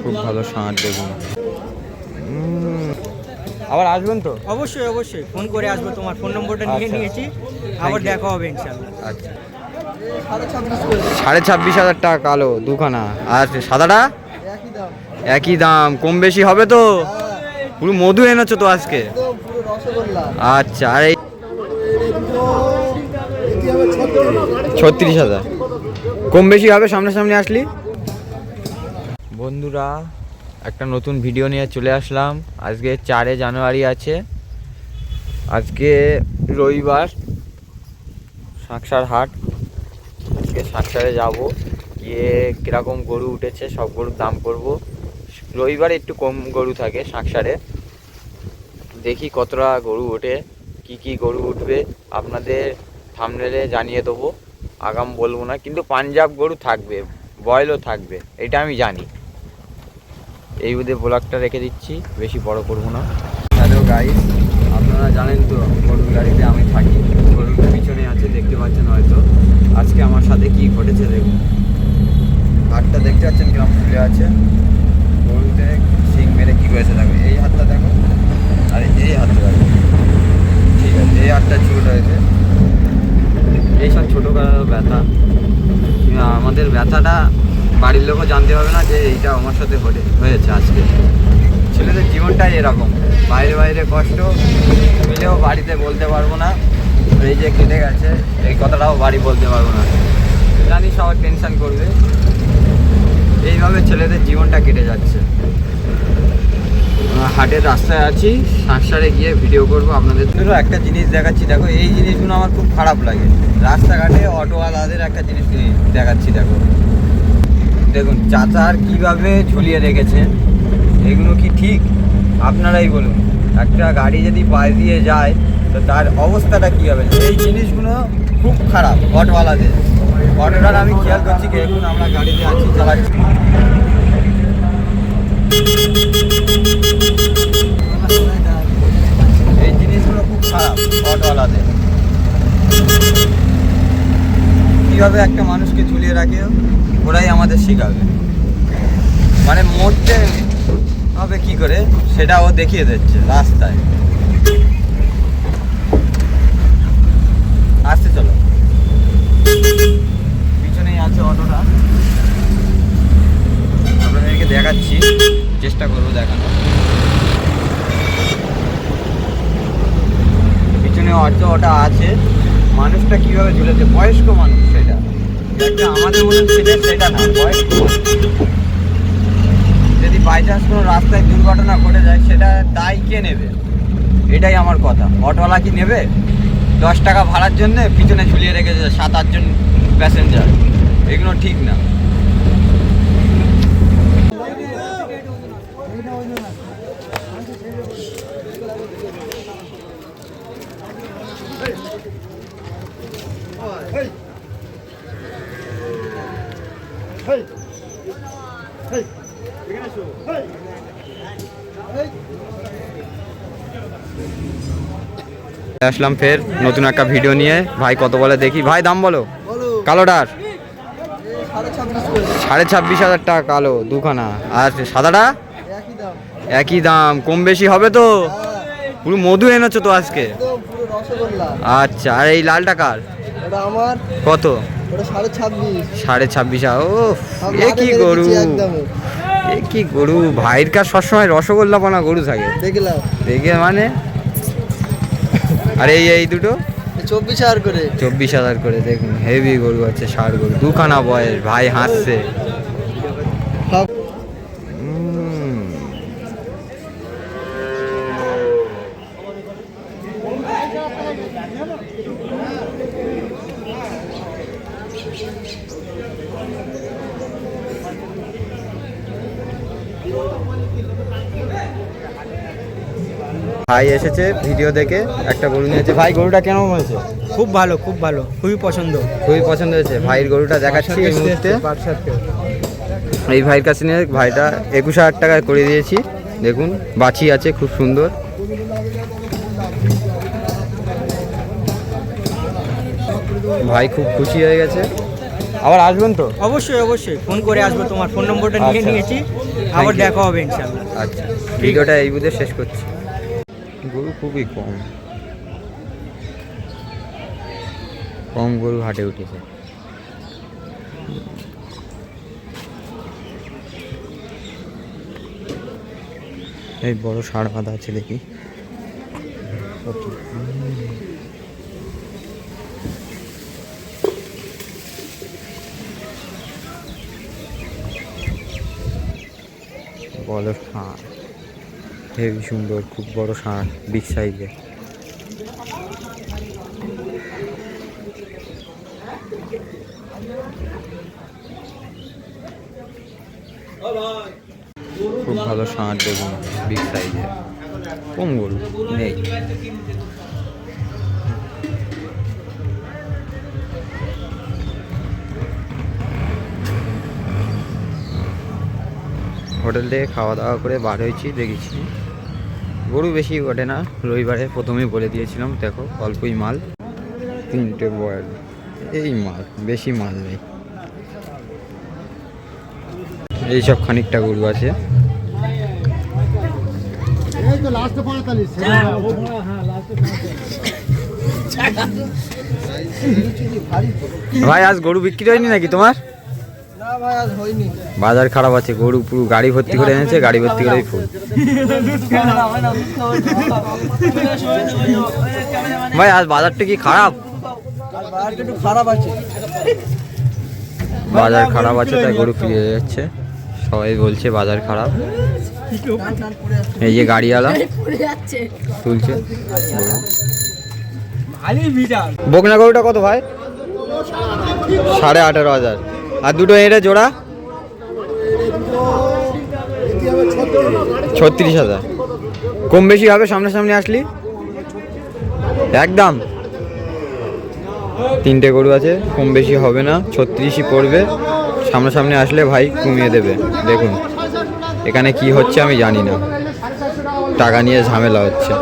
খুব ভালো ষাঁড় দেখুন। আবার আসবেন তো? অবশ্যই অবশ্যই, ফোন করে আসবো, তোমার ফোন নম্বরটা নিয়ে নিয়েছি, আবার দেখা হবে ইনশাল্লাহ। আচ্ছা, 26,500 টাকা কালো দুখানা, আর সাদাটা একই দাম, কম বেশি হবে তো? পুরো মধু এনেছো তো আজকে? আচ্ছা, আর এই 36,000, কম বেশি হবে সামনাসামনি আসলি। বন্ধুরা, একটা নতুন ভিডিও নিয়ে চলে আসলাম। আজকে 4 জানুয়ারি আছে, আজকে রবিবার, শাঁকসার হাট। আজকে শাঁকসারে যাব, গিয়ে কীরকম গরু উঠেছে সব গরুর দাম করব। রবিবারে একটু কম গরু থাকে শাঁকসারে, দেখি কতটা গরু ওঠে, কি কি গরু উঠবে আপনাদের থাম্বনেলে জানিয়ে দেবো। আগাম বলবো না, কিন্তু পাঞ্জাব গরু থাকবে, বয়েলও থাকবে, এটা আমি জানি। এই বুধে ব্লগটা রেখে দিচ্ছি, বেশি বড় করবো না। হ্যালো গাইস, আপনারা জানেন তো গরুর গাড়িতে আমি থাকি, গরুর পিছনে আছে, দেখতে পাচ্ছেন হয়তো। আজকে আমার সাথে কি ঘটেছে দেখুন। হাতটা দেখতে পাচ্ছেন কিরকম ফুলে আছে, গরুতে শিং মেরে কী করেছে দেখো। এই হাতটা দেখো, আর এই হাতটা দেখো, ঠিক আছে, এই হাতটা ছোট হয়েছে। এইসব ছোটোখাটো ব্যথা, আমাদের ব্যথাটা বাড়ির লোকও জানতে হবে না যে এইটা আমার সাথে হয়েছে আজকে। ছেলেদের জীবনটাই এরকম, বাইরে বাইরে কষ্ট মিলেও বাড়িতে বলতে পারবো না। এই যে কেটে গেছে, এই কথাটাও বাড়ি বলতে পারবো না, জানি সবাই টেনশন করবে। এইভাবে ছেলেদের জীবনটা কেটে যাচ্ছে। হাটের রাস্তায় আছি, শাঁকসারে গিয়ে ভিডিও করবো আপনাদের। একটা জিনিস দেখাচ্ছি দেখো, এই জিনিসগুলো আমার খুব খারাপ লাগে। রাস্তাঘাটে অটোওয়ালাদের একটা জিনিস দেখাচ্ছি দেখো, দেখুন চাচার কিভাবে ঝুলিয়ে রেখেছেন। এগুলো কি ঠিক? আপনারাই বলুন। একটা গাড়ি যদি পাশ দিয়ে যায় তো তার অবস্থাটা কী হবে? এই জিনিসগুলো খুব খারাপ অটোওয়ালাদের। অটোওয়ালা আমি খেয়াল করছি কি, এখন আমরা গাড়িতে আছি, চালাচ্ছি, এই জিনিসগুলো খুব খারাপ অটোওয়ালাদের। কীভাবে একটা মানুষকে ঝুলিয়ে রাখে ওরাই আমাদের শেখাবে, মানে মরতে হবে কি করে সেটা ও দেখিয়ে দিচ্ছে রাস্তায়। আসতে চলো, পিছনেই আছে অটোটা, আপনাদেরকে দেখাচ্ছি, চেষ্টা করবো দেখানো। পিছনে অটোটা আছে, মানুষটা কিভাবে ঝুলেছে, বয়স্ক মানুষ, সেটা একটা আমাদের মতন ছেলে সেটা না, বয়স্ক মানুষ। যদি বাই চান্স কোনো রাস্তায় দুর্ঘটনা ঘটে যায় সেটা দায় কে নেবে? এটাই আমার কথা। অটোওয়ালা কি নেবে? 10 টাকা ভাড়ার জন্য পিছনে ঝুলিয়ে রেখেছে 7-8 জন প্যাসেঞ্জার, এগুলো ঠিক না। আসলাম ফের নতুন একটা ভিডিও নিয়ে। ভাই কত বলে দেখি, ভাই দাম বলো। কালোটার 26,500 টাকা কালো দুখানা, আর সাদাটা একই দাম, কম বেশি হবে তো? পুরো মধু এনেছো তো আজকে? আচ্ছা, আর এই লালটা কার? কত? 26,500। ও এ কি গরু, এ কি গরু! ভাইয়ের কাছে সবসময় রসগোল্লা পানা গরু থাকে দেখে, মানে। আর এই দুটো 24,000 করে। 24,000 করে, দেখুন হেভি গরু আছে, ষাঁড় গরু, দুখানা বয়স। ভাই হাসছে। ভাই এসেছে ভিডিও দেখে, একটা গরু নিয়েছে। ভাই গরুটা কেমন হয়েছে? খুব ভালো, খুব ভালো, খুবই পছন্দ, খুবই পছন্দ হয়েছে। ভাইয়ের গরুটা দেখাচ্ছি এই মুহূর্তে। এই ভাইয়ের কাছে নিয়ে, ভাইটা 21,000 টাকায় করে দিয়েছি। দেখুন বাছি আছে, খুব সুন্দর। ভাই খুব খুশি হয়ে গেছে। আবার আসবেন তো? অবশ্যই অবশ্যই, ফোন করে আসবো, তোমার ফোন নম্বরটা নিয়ে নিয়েছি, আবার Thank you. দেখা হবে ইনশাল্লাহ। আচ্ছা, ভিডিওটা এই বুঝে শেষ করছি। গরু খুবই কম গরু হাটে উঠেছে। এই বড় ষাঁড় বাঁধা আছে দেখি। বড় ষাঁড়, হেবি সুন্দর, খুব বড় ষাঁড়, বিগ সাইজের। খুব ভালো ষাঁড় দেখুন, বিগ সাইজের। কম গরু নেই। হোটেল থেকে খাওয়া দাওয়া করে বার হয়েছি, দেখেছি গরু বেশি ওঠে না। রবিবারে প্রথমেই বলে দিয়েছিলাম, দেখো অল্পই মাল, 3টে বয়াল, এই মাল, বেশি মাল নেই। এইসব খানিকটা গরু আছে। ভাই আজ গরু বিক্রি হয়নি নাকি তোমার? বাজার খারাপ আছে, গরু পুরো গাড়ি ভর্তি করে এনেছে, গাড়ি ভর্তি করেই ফুল। ভাই আজ বাজারটা কি খারাপ? বাজার খারাপ আছে তাই গরু ফিরে যাচ্ছে, সবাই বলছে বাজার খারাপ। এই যে গাড়িওয়ালা তুলছে। বকনা গরুটা কত ভাই? 18,500। আর দুটো এটা জোড়া 36,000। কম বেশি হবে সামনাসামনি আসলি একদম। 3টে গরু আছে, কম বেশি হবে না, 36ই পড়বে। সামনাসামনি আসলে ভাই কমিয়ে দেবে। দেখুন এখানে কি হচ্ছে আমি জানি না, টাকা নিয়ে ঝামেলা হচ্ছে।